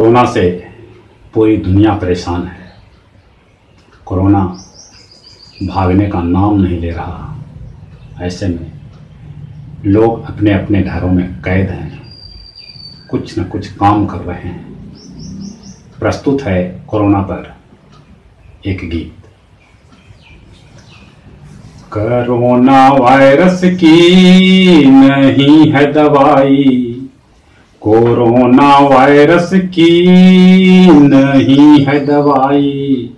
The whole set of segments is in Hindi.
कोरोना से पूरी दुनिया परेशान है। कोरोना भागने का नाम नहीं ले रहा। ऐसे में लोग अपने अपने घरों में कैद हैं, कुछ न कुछ काम कर रहे हैं। प्रस्तुत है कोरोना पर एक गीत। कोरोना वायरस की नहीं है दवाई, कोरोना वायरस की नहीं है दवाई,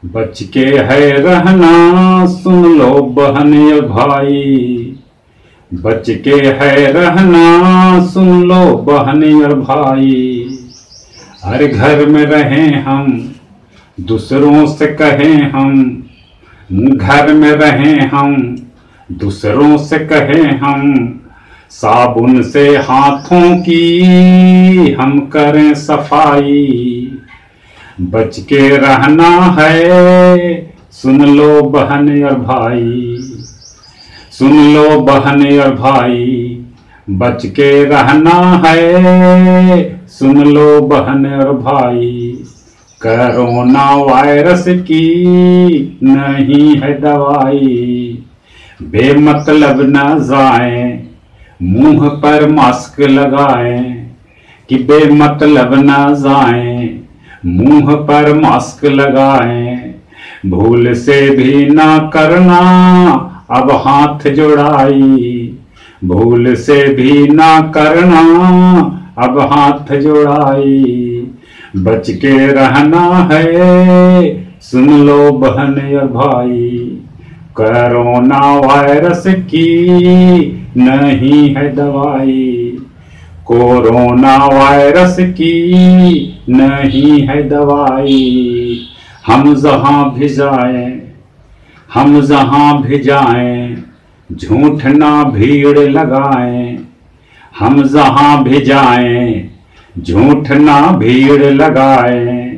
बच के है रहना सुन लो बहन या भाई, बच के है रहना सुन लो बहन या भाई। हर घर में रहें हम, दूसरों से कहें हम, घर में रहें हम, दूसरों से कहें हम, साबुन से हाथों की हम करें सफाई, बच के रहना है सुन लो बहन और भाई, सुन लो बहन और भाई, बच के रहना है सुन लो बहन और भाई। कोरोना वायरस की नहीं है दवाई, बेमतलब न जाएं, मुंह पर मास्क लगाएं, कि बेमतलब न जाएं, मुंह पर मास्क लगाएं। भूल से भी ना करना अब हाथ जोड़ाई, भूल से भी ना करना अब हाथ जोड़ाई, बच के रहना है सुन लो बहन और भाई। कोरोना वायरस की नहीं है दवाई, कोरोना वायरस की नहीं है दवाई। हम जहां भी जाएं, हम जहां भी जाएं, झूठ ना भीड़ लगाएं, हम जहां भी जाएं, झूठ ना भीड़ लगाएं।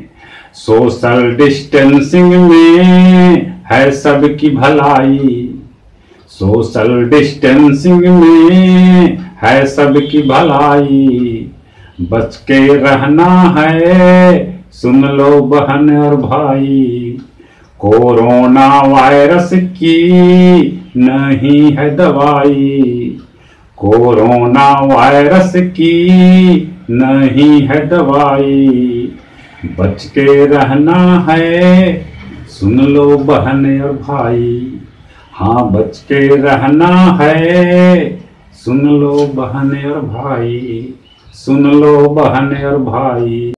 सोशल डिस्टेंसिंग में है सबकी भलाई, सोशल डिस्टेंसिंग में है सबकी भलाई, बच के रहना है सुन लो बहन और भाई। कोरोना वायरस की नहीं है दवाई, कोरोना वायरस की नहीं है दवाई, बच के रहना है सुन लो बहन और भाई। हाँ, बच के रहना है सुन लो बहन और भाई, सुन लो बहन और भाई।